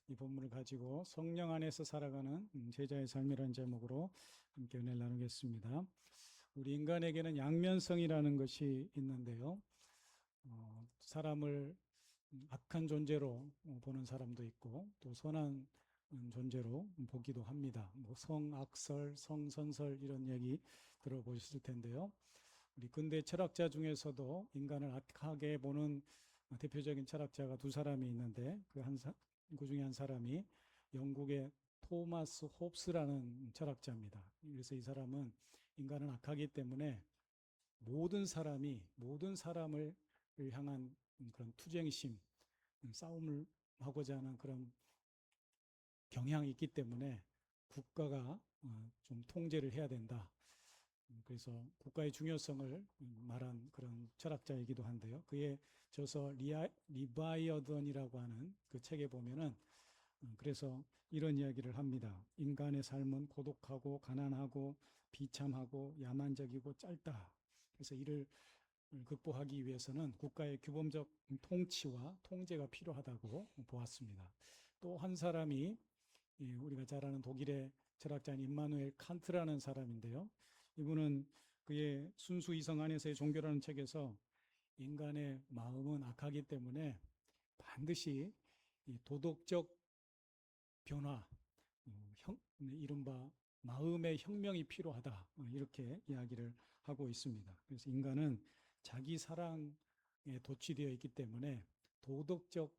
이 본문을 가지고 성령 안에서 살아가는 제자의 삶이라는 제목으로 함께 은혜를 나누겠습니다. 우리 인간에게는 양면성이라는 것이 있는데요. 사람을 악한 존재로 보는 사람도 있고 또 선한 존재로 보기도 합니다. 뭐 성악설, 성선설 이런 얘기 들어보셨을 텐데요. 우리 근대 철학자 중에서도 인간을 악하게 보는 대표적인 철학자가 두 사람이 있는데 그 중에 한 사람이 영국의 토마스 홉스라는 철학자입니다. 그래서 이 사람은 인간은 악하기 때문에 모든 사람을 향한 그런 투쟁심, 싸움을 하고자 하는 그런 경향이 있기 때문에 국가가 좀 통제를 해야 된다. 그래서 국가의 중요성을 말한 그런 철학자이기도 한데요. 그의 저서 리바이어던이라고 하는 그 책에 보면은 그래서 이런 이야기를 합니다. 인간의 삶은 고독하고 가난하고 비참하고 야만적이고 짧다. 그래서 이를 극복하기 위해서는 국가의 규범적 통치와 통제가 필요하다고 보았습니다. 또 한 사람이 우리가 잘 아는 독일의 철학자인 임마누엘 칸트라는 사람인데요. 이분은 그의 순수 이성 안에서의 종교라는 책에서 인간의 마음은 악하기 때문에 반드시 이 도덕적 변화, 이른바 마음의 혁명이 필요하다. 이렇게 이야기를 하고 있습니다. 그래서 인간은 자기 사랑에 도취되어 있기 때문에 도덕적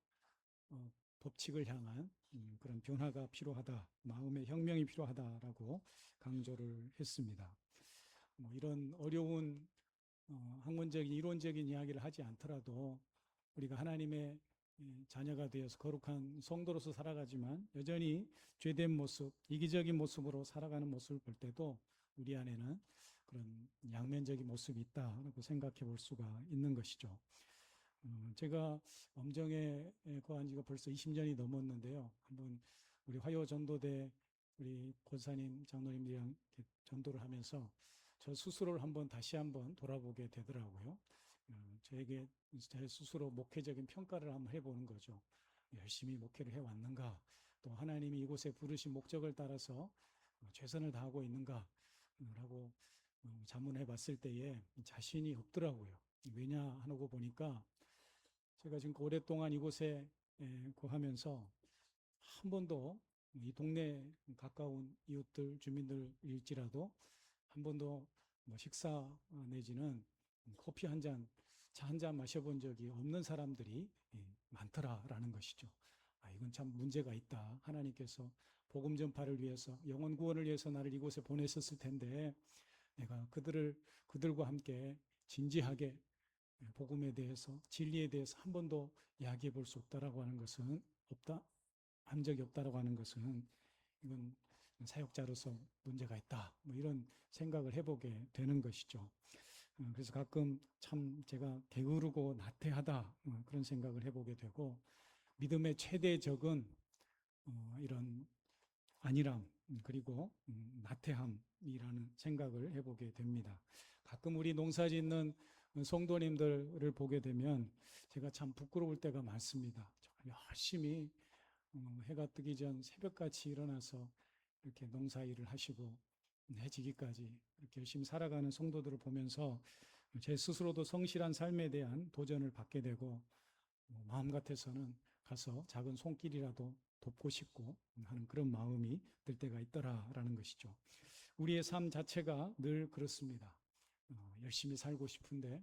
법칙을 향한 그런 변화가 필요하다, 마음의 혁명이 필요하다라고 강조를 했습니다. 뭐 이런 어려운 학문적인 이론적인 이야기를 하지 않더라도 우리가 하나님의 자녀가 되어서 거룩한 성도로서 살아가지만 여전히 죄된 모습, 이기적인 모습으로 살아가는 모습을 볼 때도 우리 안에는 그런 양면적인 모습이 있다고 생각해 볼 수가 있는 것이죠. 제가 엄정에 거한 지가 벌써 20년이 넘었는데요. 한번 우리 화요 전도대 우리 권사님, 장로님들이랑 전도를 하면서 저 스스로를 다시 한번 돌아보게 되더라고요. 저에게 제 스스로 목회적인 평가를 한번 해보는 거죠. 열심히 목회를 해왔는가? 또 하나님이 이곳에 부르신 목적을 따라서 최선을 다하고 있는가? 라고 자문해 봤을 때에 자신이 없더라고요. 왜냐 하고 보니까 제가 지금 오랫동안 이곳에 거하면서 한 번도 이 동네 가까운 이웃들, 주민들일지라도 한 번도 뭐 식사 내지는 커피 한 잔, 차 한 잔 마셔본 적이 없는 사람들이 많더라라는 것이죠. 아, 이건 참 문제가 있다. 하나님께서 복음 전파를 위해서, 영혼 구원을 위해서 나를 이곳에 보내셨을 텐데 내가 그들과 함께 진지하게 복음에 대해서, 진리에 대해서 한 번도 이야기해 볼 수 없다라고 하는 것은 한 적이 없다라고 하는 것은 이건 사역자로서 문제가 있다. 뭐 이런 생각을 해보게 되는 것이죠. 그래서 가끔 참 제가 게으르고 나태하다 그런 생각을 해보게 되고 믿음의 최대 적은 이런 안일함 그리고 나태함이라는 생각을 해보게 됩니다. 가끔 우리 농사 짓는 성도님들을 보게 되면 제가 참 부끄러울 때가 많습니다. 열심히 해가 뜨기 전 새벽같이 일어나서 이렇게 농사일을 하시고 해지기까지 이렇게 열심히 살아가는 성도들을 보면서 제 스스로도 성실한 삶에 대한 도전을 받게 되고 마음 같아서는 가서 작은 손길이라도 돕고 싶고 하는 그런 마음이 들 때가 있더라라는 것이죠. 우리의 삶 자체가 늘 그렇습니다. 열심히 살고 싶은데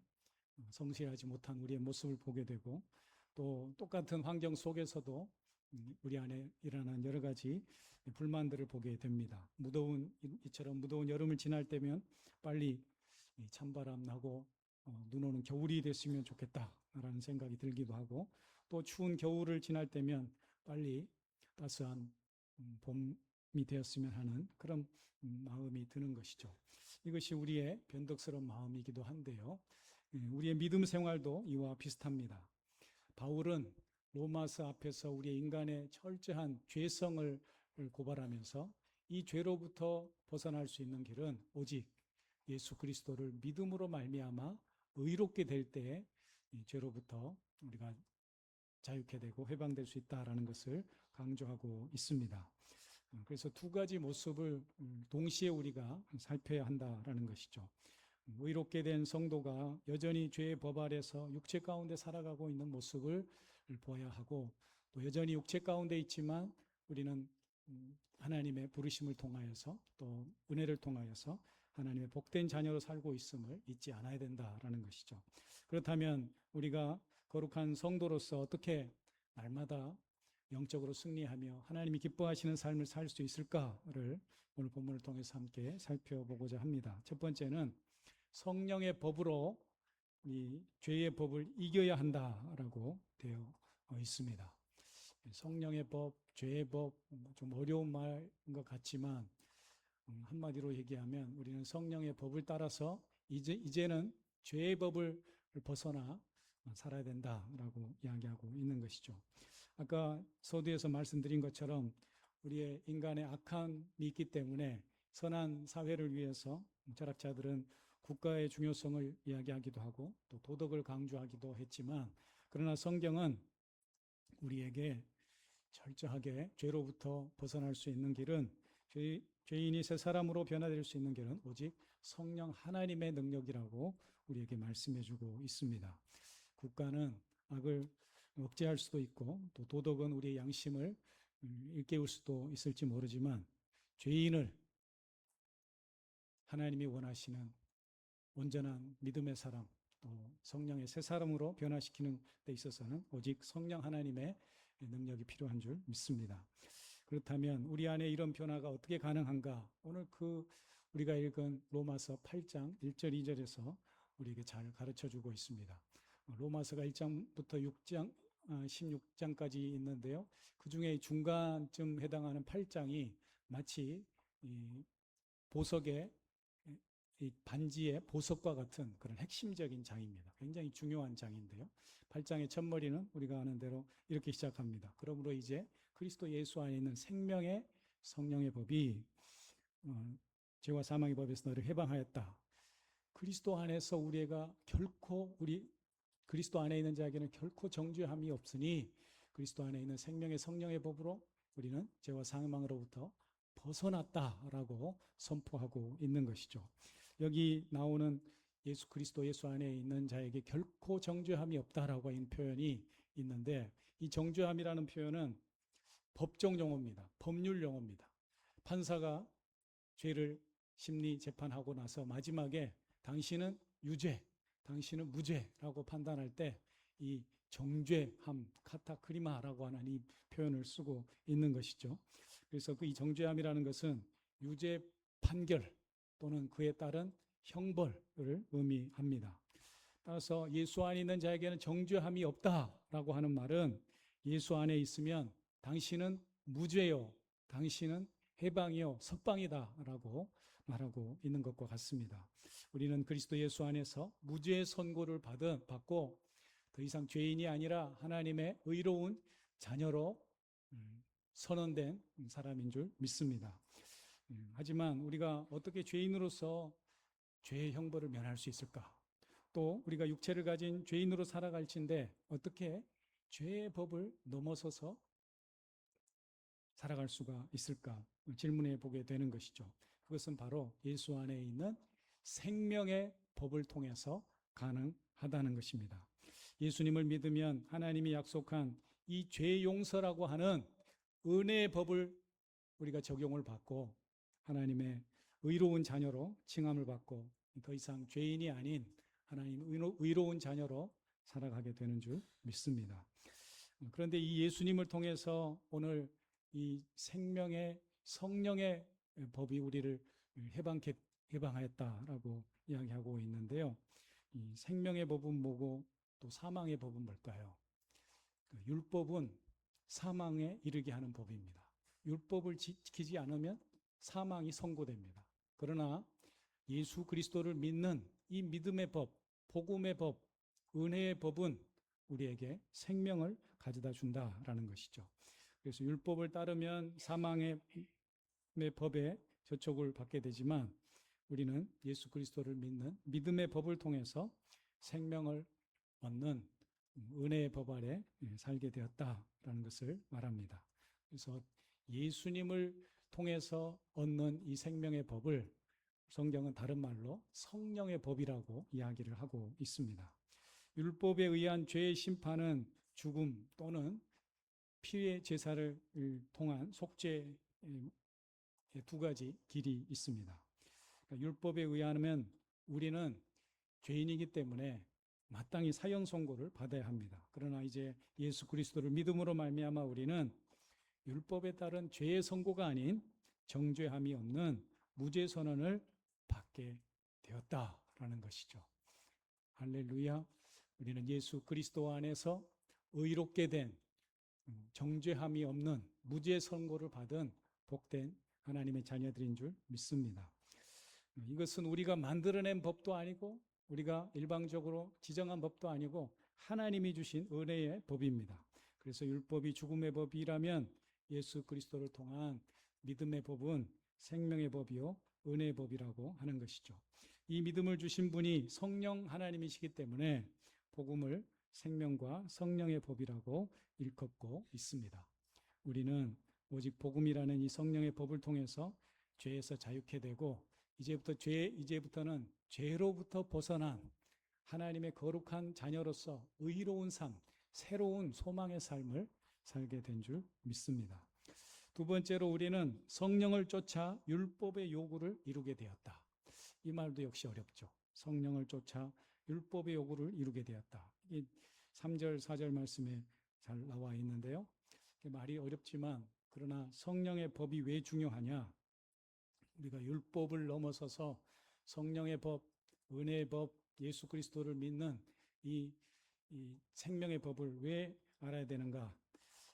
성실하지 못한 우리의 모습을 보게 되고 또 똑같은 환경 속에서도 우리 안에 일어난 여러 가지 불만들을 보게 됩니다. 이처럼 무더운 여름을 지날 때면 빨리 찬바람 나고 눈 오는 겨울이 됐으면 좋겠다라는 생각이 들기도 하고 또 추운 겨울을 지날 때면 빨리 따스한 봄이 되었으면 하는 그런 마음이 드는 것이죠. 이것이 우리의 변덕스러운 마음이기도 한데요. 우리의 믿음 생활도 이와 비슷합니다. 바울은 로마서 앞에서 우리의 인간의 철저한 죄성을 고발하면서 이 죄로부터 벗어날 수 있는 길은 오직 예수 그리스도를 믿음으로 말미암아 의롭게 될 때에 이 죄로부터 우리가 자유케 되고 해방될 수 있다라는 것을 강조하고 있습니다. 그래서 두 가지 모습을 동시에 우리가 살펴야 한다라는 것이죠. 의롭게 된 성도가 여전히 죄의 법 아래서 육체 가운데 살아가고 있는 모습을 보아야 하고, 또 여전히 육체 가운데 있지만 우리는 하나님의 부르심을 통하여서 또 은혜를 통하여서 하나님의 복된 자녀로 살고 있음을 잊지 않아야 된다라는 것이죠. 그렇다면 우리가 거룩한 성도로서 어떻게 날마다 영적으로 승리하며 하나님이 기뻐하시는 삶을 살 수 있을까를 오늘 본문을 통해서 함께 살펴보고자 합니다. 첫 번째는 성령의 법으로 이 죄의 법을 이겨야 한다라고 되어 있습니다. 성령의 법, 죄의 법, 좀 어려운 말인 것 같지만 한마디로 얘기하면 우리는 성령의 법을 따라서 이제는 죄의 법을 벗어나 살아야 된다라고 이야기하고 있는 것이죠. 아까 서두에서 말씀드린 것처럼 우리의 인간의 악함이 있기 때문에 선한 사회를 위해서 철학자들은 국가의 중요성을 이야기하기도 하고 또 도덕을 강조하기도 했지만, 그러나 성경은 우리에게 철저하게 죄로부터 벗어날 수 있는 길은, 죄인이 새 사람으로 변화될 수 있는 길은 오직 성령 하나님의 능력이라고 우리에게 말씀해주고 있습니다. 국가는 악을 억제할 수도 있고 또 도덕은 우리의 양심을 일깨울 수도 있을지 모르지만, 죄인을 하나님이 원하시는 온전한 믿음의 사람, 또 성령의 새 사람으로 변화시키는 데 있어서는 오직 성령 하나님의 능력이 필요한 줄 믿습니다. 그렇다면 우리 안에 이런 변화가 어떻게 가능한가? 오늘 우리가 읽은 로마서 8장 1절 2절에서 우리에게 잘 가르쳐주고 있습니다. 로마서가 1장부터 6장 16장까지 있는데요, 그 중에 중간쯤 해당하는 8장이 마치 보석의 이 반지의 보석과 같은 그런 핵심적인 장입니다. 굉장히 중요한 장인데요, 8장의 첫머리는 우리가 아는 대로 이렇게 시작합니다. 그러므로 이제 그리스도 예수 안에 있는 생명의 성령의 법이 죄와 사망의 법에서 너를 해방하였다. 그리스도 안에서 우리가 결코 그리스도 안에 있는 자에게는 결코 정죄함이 없으니 그리스도 안에 있는 생명의 성령의 법으로 우리는 죄와 사망으로부터 벗어났다라고 선포하고 있는 것이죠. 여기 나오는 예수 그리스도 예수 안에 있는 자에게 결코 정죄함이 없다라고 하는 표현이 있는데, 이 정죄함이라는 표현은 법정 용어입니다. 법률 용어입니다. 판사가 죄를 심리 재판하고 나서 마지막에 당신은 유죄, 당신은 무죄라고 판단할 때 이 정죄함, 카타크리마라고 하는 이 표현을 쓰고 있는 것이죠. 그래서 이 정죄함이라는 것은 유죄 판결 또는 그에 따른 형벌을 의미합니다. 따라서 예수 안에 있는 자에게는 정죄함이 없다라고 하는 말은 예수 안에 있으면 당신은 무죄요, 당신은 해방이요, 석방이다라고 말하고 있는 것과 같습니다. 우리는 그리스도 예수 안에서 무죄의 선고를 받고 더 이상 죄인이 아니라 하나님의 의로운 자녀로 선언된 사람인 줄 믿습니다. 하지만 우리가 어떻게 죄인으로서 죄의 형벌을 면할 수 있을까? 또 우리가 육체를 가진 죄인으로 살아갈진데 어떻게 죄의 법을 넘어서서 살아갈 수가 있을까? 질문해 보게 되는 것이죠. 그것은 바로 예수 안에 있는 생명의 법을 통해서 가능하다는 것입니다. 예수님을 믿으면 하나님이 약속한 이 죄 용서라고 하는 은혜의 법을 우리가 적용을 받고 하나님의 의로운 자녀로 칭함을 받고 더 이상 죄인이 아닌 하나님 의로운 자녀로 살아가게 되는 줄 믿습니다. 그런데 이 예수님을 통해서 오늘 이 생명의 성령의 법이 우리를 해방하였다라고 이야기하고 있는데요, 이 생명의 법은 뭐고 또 사망의 법은 뭘까요? 율법은 사망에 이르게 하는 법입니다. 율법을 지키지 않으면 사망이 선고됩니다. 그러나 예수 그리스도를 믿는 이 믿음의 법, 복음의 법, 은혜의 법은 우리에게 생명을 가져다 준다라는 것이죠. 그래서 율법을 따르면 사망의 법에 저촉을 받게 되지만 우리는 예수 그리스도를 믿는 믿음의 법을 통해서 생명을 얻는 은혜의 법 아래 살게 되었다라는 것을 말합니다. 그래서 예수님을 통해서 얻는 이 생명의 법을 성경은 다른 말로 성령의 법이라고 이야기를 하고 있습니다. 율법에 의한 죄의 심판은 죽음 또는 피의 제사를 통한 속죄의 두 가지 길이 있습니다. 그러니까 율법에 의하면 우리는 죄인이기 때문에 마땅히 사형 선고를 받아야 합니다. 그러나 이제 예수 그리스도를 믿음으로 말미암아 우리는 율법에 따른 죄의 선고가 아닌 정죄함이 없는 무죄 선언을 받게 되었다라는 것이죠. 할렐루야. 우리는 예수 그리스도 안에서 의롭게 된 정죄함이 없는 무죄 선고를 받은 복된 하나님의 자녀들인 줄 믿습니다. 이것은 우리가 만들어낸 법도 아니고 우리가 일방적으로 지정한 법도 아니고 하나님이 주신 은혜의 법입니다. 그래서 율법이 죽음의 법이라면 예수 그리스도를 통한 믿음의 법은 생명의 법이요 은혜의 법이라고 하는 것이죠. 이 믿음을 주신 분이 성령 하나님이시기 때문에 복음을 생명과 성령의 법이라고 일컫고 있습니다. 우리는 오직 복음이라는 이 성령의 법을 통해서 죄에서 자유케 되고 이제부터는 죄로부터 벗어난 하나님의 거룩한 자녀로서 의로운 삶, 새로운 소망의 삶을 살게 된 줄 믿습니다. 두 번째로 우리는 성령을 쫓아 율법의 요구를 이루게 되었다. 이 말도 역시 어렵죠. 성령을 쫓아 율법의 요구를 이루게 되었다. 이 3절, 4절 말씀에 잘 나와 있는데요. 말이 어렵지만 그러나 성령의 법이 왜 중요하냐? 우리가 율법을 넘어서서 성령의 법, 은혜의 법, 예수 그리스도를 믿는 이 생명의 법을 왜 알아야 되는가?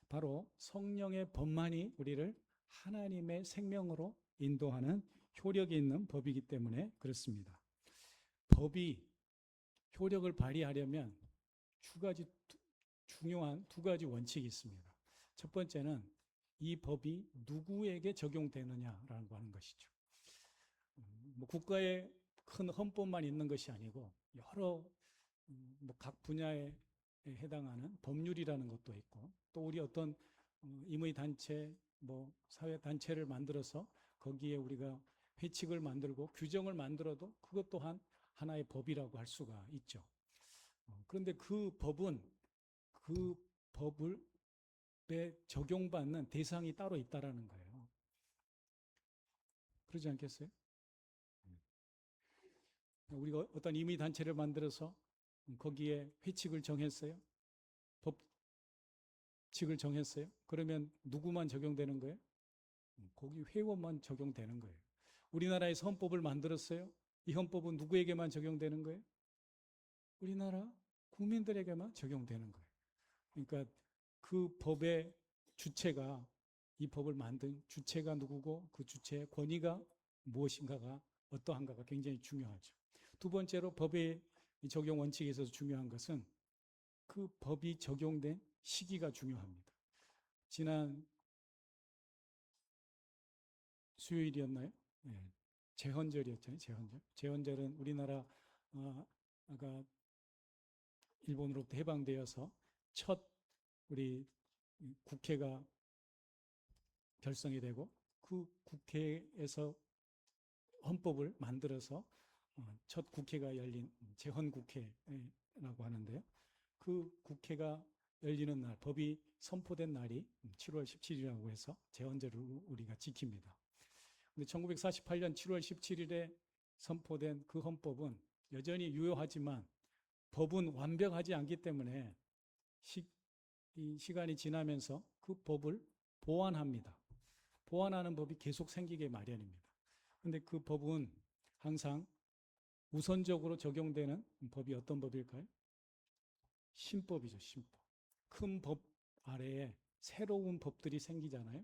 바로 성령의 법만이 우리를 하나님의 생명으로 인도하는 효력이 있는 법이기 때문에 그렇습니다. 법이 효력을 발휘하려면 중요한 두 가지 원칙이 있습니다. 첫 번째는 이 법이 누구에게 적용되느냐라는 거 하는 것이죠. 국가의 큰 헌법만 있는 것이 아니고 여러 각 분야에 해당하는 법률이라는 것도 있고 또 우리 어떤 임의 단체, 사회 단체를 만들어서 거기에 우리가 회칙을 만들고 규정을 만들어도 그것 또한 하나의 법이라고 할 수가 있죠. 그런데 그 법은 그 법을 적용받는 대상이 따로 있다라는 거예요. 그러지 않겠어요? 우리가 어떤 임의 단체를 만들어서 거기에 회칙을 정했어요. 법칙을 정했어요. 그러면 누구만 적용되는 거예요? 거기 회원만 적용되는 거예요. 우리나라에서 헌법을 만들었어요. 이 헌법은 누구에게만 적용되는 거예요? 우리나라 국민들에게만 적용되는 거예요. 그러니까 그 법의 주체가, 이 법을 만든 주체가 누구고 그 주체의 권위가 무엇인가가 어떠한가가 굉장히 중요하죠. 두 번째로 법의 적용 원칙에 있어서 중요한 것은 그 법이 적용된 시기가 중요합니다. 지난 수요일이었나요? 네. 제헌절이었잖아요. 제헌절은 우리나라 아까 일본으로부터 해방되어서 첫 우리 국회가 결성이 되고 그 국회에서 헌법을 만들어서 첫 국회가 열린 제헌국회라고 하는데요. 그 국회가 열리는 날, 법이 선포된 날이 7월 17일이라고 해서 제헌절을 우리가 지킵니다. 근데 1948년 7월 17일에 선포된 그 헌법은 여전히 유효하지만 법은 완벽하지 않기 때문에 이 시간이 지나면서 그 법을 보완합니다. 보완하는 법이 계속 생기게 마련입니다. 그런데 그 법은 항상 우선적으로 적용되는 법이 어떤 법일까요? 신법이죠, 신법. 큰 법 아래에 새로운 법들이 생기잖아요.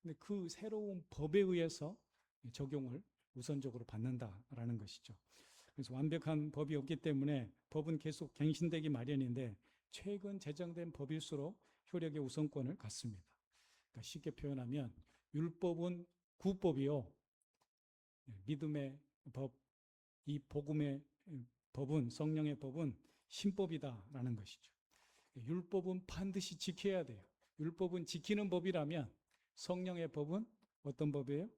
근데 그 새로운 법에 의해서 적용을 우선적으로 받는다라는 것이죠. 그래서 완벽한 법이 없기 때문에 법은 계속 갱신되기 마련인데 최근 제정된 법일수록 효력의 우선권을 갖습니다. 그러니까 쉽게 표현하면 율법은 구법이요. 믿음의 법, 이 복음의 법은, 성령의 법은 신법이다라는 것이죠. 율법은 반드시 지켜야 돼요. 율법은 지키는 법이라면 성령의 법은 어떤 법이에요?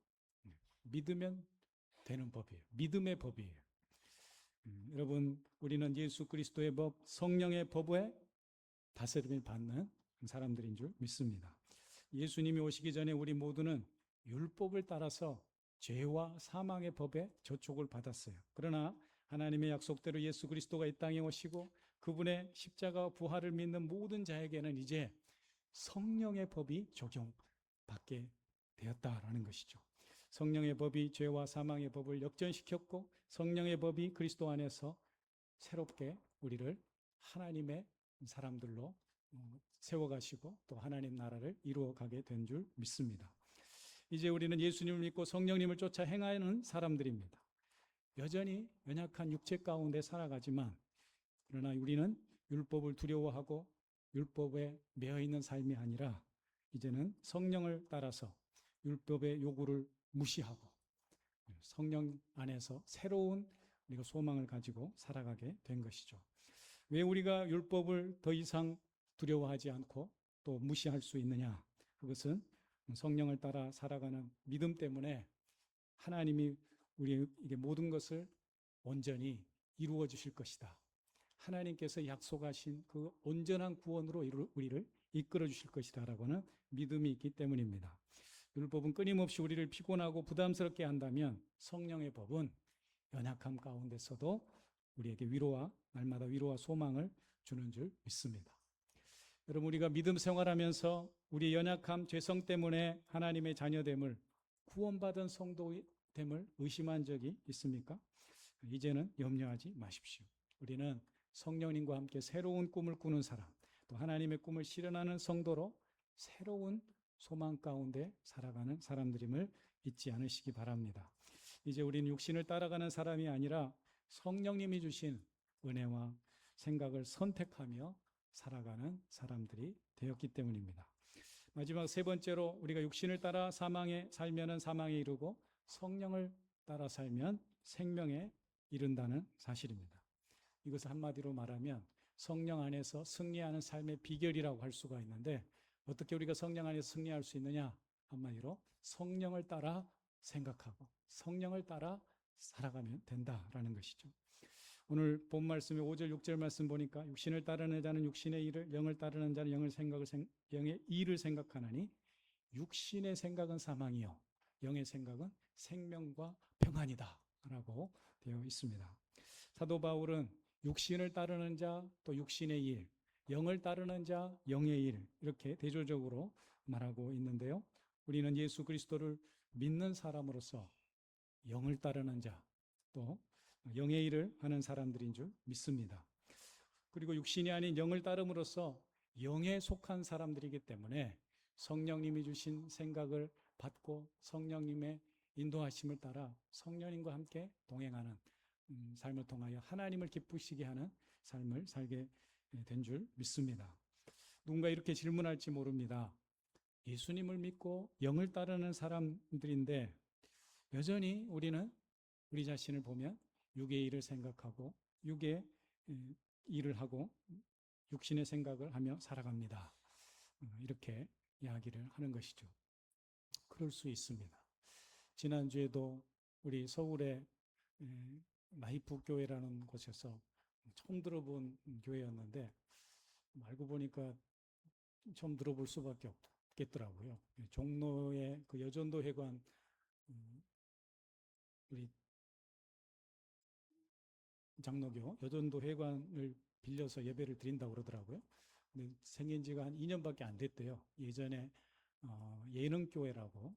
믿으면 되는 법이에요. 믿음의 법이에요. 여러분, 우리는 예수 그리스도의 법, 성령의 법에 다스림을 받는 사람들인 줄 믿습니다. 예수님이 오시기 전에 우리 모두는 율법을 따라서 죄와 사망의 법에 저촉을 받았어요. 그러나 하나님의 약속대로 예수 그리스도가 이 땅에 오시고 그분의 십자가 부활을 믿는 모든 자에게는 이제 성령의 법이 적용받게 되었다라는 것이죠. 성령의 법이 죄와 사망의 법을 역전시켰고 성령의 법이 그리스도 안에서 새롭게 우리를 하나님의 사람들로 세워가시고 또 하나님 나라를 이루어가게 된 줄 믿습니다. 이제 우리는 예수님을 믿고 성령님을 쫓아 행하는 사람들입니다. 여전히 연약한 육체 가운데 살아가지만 그러나 우리는 율법을 두려워하고 율법에 매여 있는 삶이 아니라 이제는 성령을 따라서 율법의 요구를 무시하고 성령 안에서 새로운 우리가 소망을 가지고 살아가게 된 것이죠. 왜 우리가 율법을 더 이상 두려워하지 않고 또 무시할 수 있느냐? 그것은 성령을 따라 살아가는 믿음 때문에 하나님이 우리에게 모든 것을 온전히 이루어 주실 것이다. 하나님께서 약속하신 그 온전한 구원으로 우리를 이끌어 주실 것이다라고는 믿음이 있기 때문입니다. 율법은 끊임없이 우리를 피곤하고 부담스럽게 한다면 성령의 법은 연약함 가운데서도 우리에게 날마다 위로와 소망을 주는 줄 믿습니다. 여러분, 우리가 믿음 생활하면서 우리의 연약함, 죄성 때문에 하나님의 자녀됨을, 구원받은 성도됨을 의심한 적이 있습니까? 이제는 염려하지 마십시오. 우리는 성령님과 함께 새로운 꿈을 꾸는 사람, 또 하나님의 꿈을 실현하는 성도로 새로운 소망 가운데 살아가는 사람들임을 잊지 않으시기 바랍니다. 이제 우리는 육신을 따라가는 사람이 아니라 성령님이 주신 은혜와 생각을 선택하며 살아가는 사람들이 되었기 때문입니다. 마지막 세 번째로 우리가 육신을 따라 사망에 살면은 사망에 이르고 성령을 따라 살면 생명에 이른다는 사실입니다. 이것을 한마디로 말하면 성령 안에서 승리하는 삶의 비결이라고 할 수가 있는데 어떻게 우리가 성령 안에서 승리할 수 있느냐? 한마디로 성령을 따라 생각하고 성령을 따라 살아가면 된다라는 것이죠. 오늘 본 말씀의 5절 6절 말씀 보니까 육신을 따르는 자는 육신의 일을, 영을 따르는 자는 영의 일을 생각하나니 육신의 생각은 사망이요 영의 생각은 생명과 평안이다 라고 되어 있습니다. 사도 바울은 육신을 따르는 자, 또 육신의 일, 영을 따르는 자, 영의 일 이렇게 대조적으로 말하고 있는데요. 우리는 예수 그리스도를 믿는 사람으로서 영을 따르는 자, 또 영의 일을 하는 사람들인 줄 믿습니다. 그리고 육신이 아닌 영을 따름으로써 영에 속한 사람들이기 때문에 성령님이 주신 생각을 받고 성령님의 인도하심을 따라 성령님과 함께 동행하는 삶을 통하여 하나님을 기쁘시게 하는 삶을 살게 된 줄 믿습니다. 누군가 이렇게 질문할지 모릅니다. 예수님을 믿고 영을 따르는 사람들인데 여전히 우리는 우리 자신을 보면 육의 일을 생각하고 육의 일을 하고 육신의 생각을 하며 살아갑니다. 이렇게 이야기를 하는 것이죠. 그럴 수 있습니다. 지난주에도 우리 서울의 라이프 교회라는 곳에서 처음 들어본 교회였는데 알고 보니까 처음 들어볼 수밖에 없겠더라고요. 종로의 그 여전도 회관 우리 장로교 여전도 회관을 빌려서 예배를 드린다고 그러더라고요. 근데 생긴 지가 한 2년밖에 안 됐대요. 예전에 예능교회라고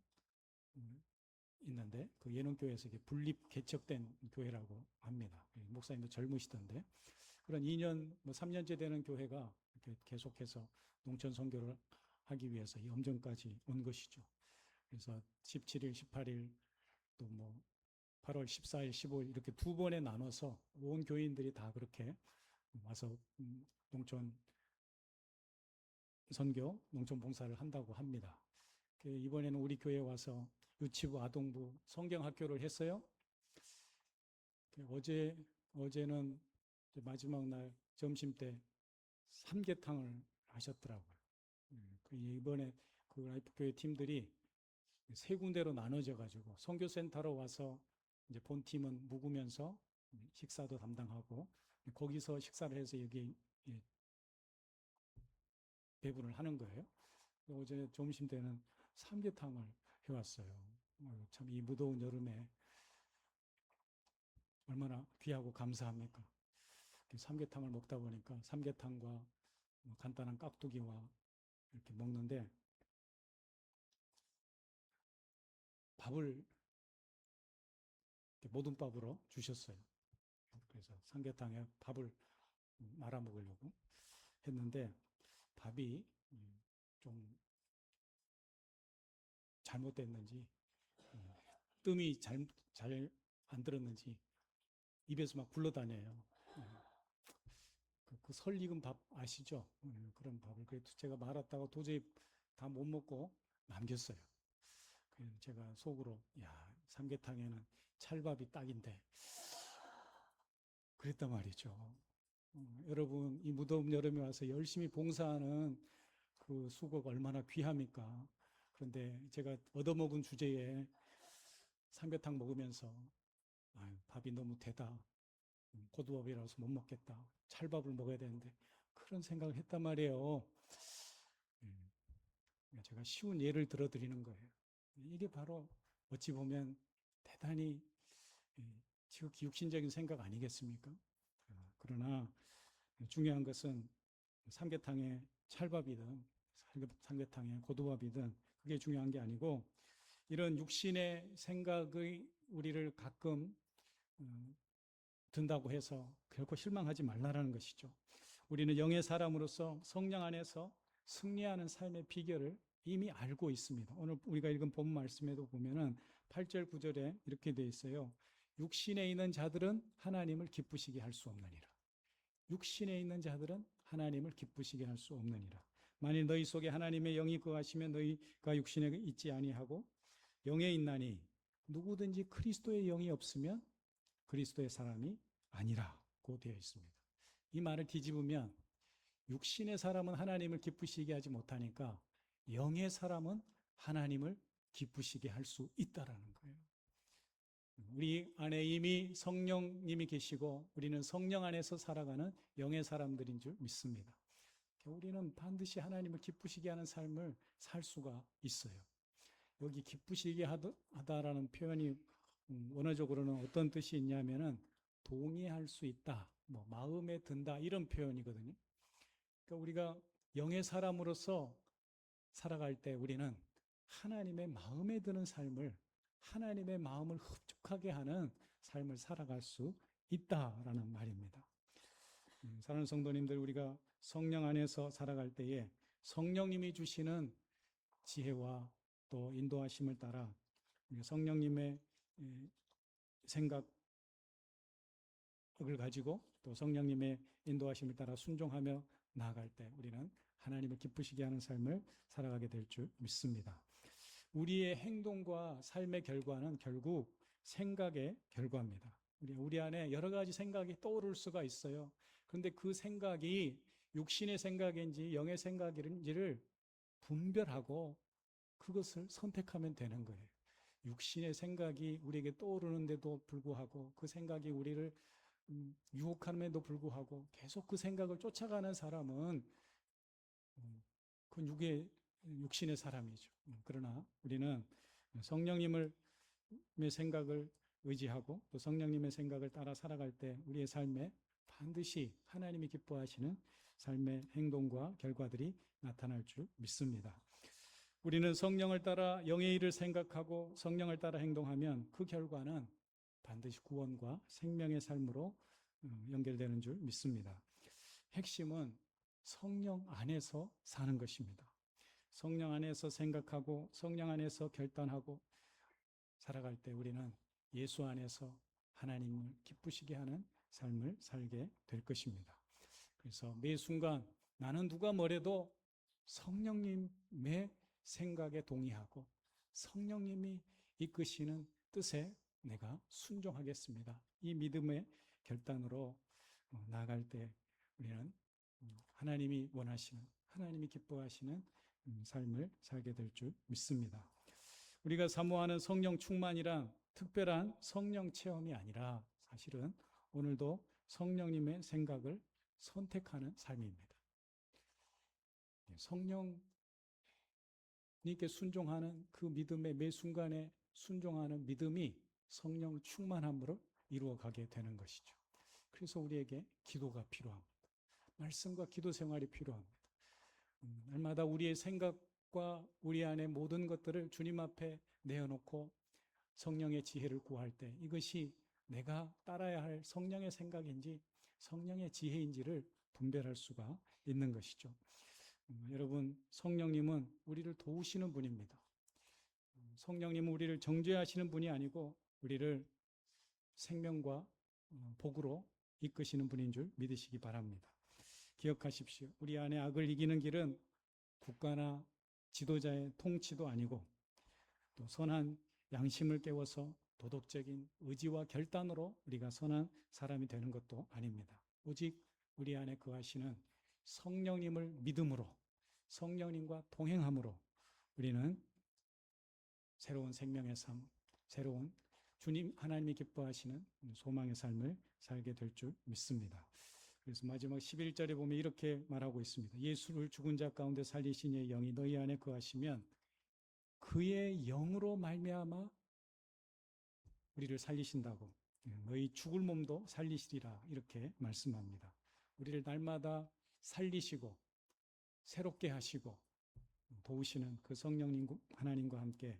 있는데 그 예능교회에서 이게 분립 개척된 교회라고 합니다. 목사님도 젊으시던데 그런 2년, 3년째 되는 교회가 이렇게 계속해서 농촌 선교를 하기 위해서 이 엄정까지 온 것이죠. 그래서 17일, 18일 또 8월 14일, 15일 이렇게 두 번에 나눠서 온 교인들이 다 그렇게 와서 농촌 선교, 농촌 봉사를 한다고 합니다. 이번에는 우리 교회에 와서 유치부, 아동부, 성경학교를 했어요. 어제는 마지막 날 점심 때 삼계탕을 하셨더라고요. 이번에 그 라이프교회 팀들이 세 군데로 나눠져 가지고 선교센터로 와서 이제 본 팀은 묵으면서 식사도 담당하고 거기서 식사를 해서 여기 배분을 하는 거예요. 어제 점심 때는 삼계탕을 해왔어요. 참 이 무더운 여름에 얼마나 귀하고 감사합니까? 삼계탕을 먹다 보니까 삼계탕과 간단한 깍두기와 이렇게 먹는데 밥을 모든 밥으로 주셨어요. 그래서 삼계탕에 밥을 말아 먹으려고 했는데 밥이 좀 잘못됐는지 뜸이 잘 안 들었는지 입에서 막 굴러다녀요. 그 설익은 밥 아시죠? 그런 밥을 그래도 제가 말았다가 도저히 다 못 먹고 남겼어요. 그래서 제가 속으로 야 삼계탕에는 찰밥이 딱인데 그랬단 말이죠. 여러분 이 무더운 여름에 와서 열심히 봉사하는 그 수고가 얼마나 귀합니까? 그런데 제가 얻어먹은 주제에 삼계탕 먹으면서 아유, 밥이 너무 되다. 고두밥이라서 못 먹겠다. 찰밥을 먹어야 되는데 그런 생각을 했단 말이에요. 제가 쉬운 예를 들어드리는 거예요. 이게 바로 어찌 보면 대단히 지극히 육신적인 생각 아니겠습니까? 그러나 중요한 것은 삼계탕에 찰밥이든 삼계탕에 고두밥이든 그게 중요한 게 아니고 이런 육신의 생각의 우리를 가끔 든다고 해서 결코 실망하지 말라라는 것이죠. 우리는 영의 사람으로서 성령 안에서 승리하는 삶의 비결을 이미 알고 있습니다. 오늘 우리가 읽은 본 말씀에도 보면은 8절 9절에 이렇게 되어 있어요. 육신에 있는 자들은 하나님을 기쁘시게 할 수 없느니라. 육신에 있는 자들은 하나님을 기쁘시게 할 수 없느니라. 만일 너희 속에 하나님의 영이 거하시면 너희가 육신에 있지 아니하고 영에 있나니 누구든지 그리스도의 영이 없으면 그리스도의 사람이 아니라고 되어 있습니다. 이 말을 뒤집으면 육신의 사람은 하나님을 기쁘시게 하지 못하니까 영의 사람은 하나님을 기쁘시게 할 수 있다라는 거예요. 우리 안에 이미 성령님이 계시고 우리는 성령 안에서 살아가는 영의 사람들인 줄 믿습니다. 우리는 반드시 하나님을 기쁘시게 하는 삶을 살 수가 있어요. 여기 기쁘시게 하다라는 표현이 원어적으로는 어떤 뜻이 있냐면은 동의할 수 있다, 뭐 마음에 든다 이런 표현이거든요. 그러니까 우리가 영의 사람으로서 살아갈 때 우리는 하나님의 마음에 드는 삶을 하나님의 마음을 흡족하게 하는 삶을 살아갈 수 있다라는 말입니다. 사랑하는 성도님들, 우리가 성령 안에서 살아갈 때에 성령님이 주시는 지혜와 또 인도하심을 따라 성령님의 생각을 가지고 또 성령님의 인도하심을 따라 순종하며 나아갈 때 우리는 하나님을 기쁘시게 하는 삶을 살아가게 될 줄 믿습니다. 우리의 행동과 삶의 결과는 결국 생각의 결과입니다. 우리 안에 여러 가지 생각이 떠오를 수가 있어요. 그런데 그 생각이 육신의 생각인지 영의 생각인지를 분별하고 그것을 선택하면 되는 거예요. 육신의 생각이 우리에게 떠오르는데도 불구하고 그 생각이 우리를 유혹함에도 불구하고 계속 그 생각을 쫓아가는 사람은 그 육신의 사람이죠. 그러나 우리는 성령님의 생각을 의지하고 또 성령님의 생각을 따라 살아갈 때 우리의 삶에 반드시 하나님이 기뻐하시는 삶의 행동과 결과들이 나타날 줄 믿습니다. 우리는 성령을 따라 영의 일을 생각하고 성령을 따라 행동하면 그 결과는 반드시 구원과 생명의 삶으로 연결되는 줄 믿습니다. 핵심은 성령 안에서 사는 것입니다. 성령 안에서 생각하고 성령 안에서 결단하고 살아갈 때 우리는 예수 안에서 하나님을 기쁘시게 하는 삶을 살게 될 것입니다. 그래서 매 순간 나는 누가 뭐래도 성령님의 생각에 동의하고 성령님이 이끄시는 뜻에 내가 순종하겠습니다. 이 믿음의 결단으로 나아갈 때 우리는 하나님이 원하시는, 하나님이 기뻐하시는 삶을 살게 될 줄 믿습니다. 우리가 사모하는 성령 충만이란 특별한 성령 체험이 아니라 사실은 오늘도 성령님의 생각을 선택하는 삶입니다. 성령님께 순종하는 그 믿음의 매 순간에 순종하는 믿음이 성령 충만함으로 이루어가게 되는 것이죠. 그래서 우리에게 기도가 필요합니다. 말씀과 기도 생활이 필요합니다. 날마다 우리의 생각과 우리 안에 모든 것들을 주님 앞에 내어놓고 성령의 지혜를 구할 때 이것이 내가 따라야 할 성령의 생각인지 성령의 지혜인지를 분별할 수가 있는 것이죠. 여러분, 성령님은 우리를 도우시는 분입니다. 성령님은 우리를 정죄하시는 분이 아니고 우리를 생명과 복으로 이끄시는 분인 줄 믿으시기 바랍니다. 기억하십시오. 우리 안에 악을 이기는 길은 국가나 지도자의 통치도 아니고 또 선한 양심을 깨워서 도덕적인 의지와 결단으로 우리가 선한 사람이 되는 것도 아닙니다. 오직 우리 안에 거하시는 성령님을 믿음으로 성령님과 동행함으로 우리는 새로운 생명의 삶, 새로운 주님 하나님이 기뻐하시는 소망의 삶을 살게 될 줄 믿습니다. 그래서 마지막 11절에 보면 이렇게 말하고 있습니다. 예수를 죽은 자 가운데 살리신 이의 영이 너희 안에 거하시면 그의 영으로 말미암아 우리를 살리신다고, 너희 죽을 몸도 살리시리라 이렇게 말씀합니다. 우리를 날마다 살리시고 새롭게 하시고 도우시는 그 성령님 하나님과 함께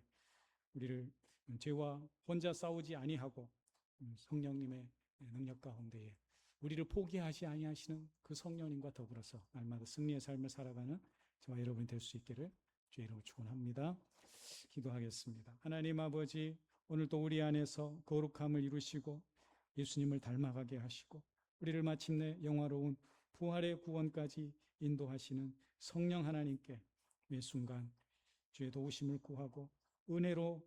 우리를 죄와 혼자 싸우지 아니하고 성령님의 능력 가운데에 우리를 포기하지 아니하시는 그 성령님과 더불어서 날마다 승리의 삶을 살아가는 저와 여러분이 될 수 있기를 주의 이름으로 축원합니다. 기도하겠습니다. 하나님 아버지, 오늘도 우리 안에서 거룩함을 이루시고 예수님을 닮아가게 하시고 우리를 마침내 영화로운 부활의 구원까지 인도하시는 성령 하나님께 매 순간 주의 도우심을 구하고 은혜로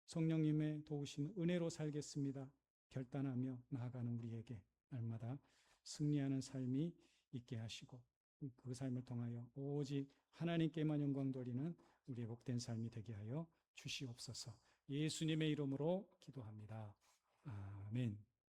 성령님의 도우심 은혜로 살겠습니다. 결단하며 나아가는 우리에게 날마다 승리하는 삶이 있게 하시고 그 삶을 통하여 오직 하나님께만 영광 돌리는 우리의 복된 삶이 되게 하여 주시옵소서. 예수님의 이름으로 기도합니다. 아멘.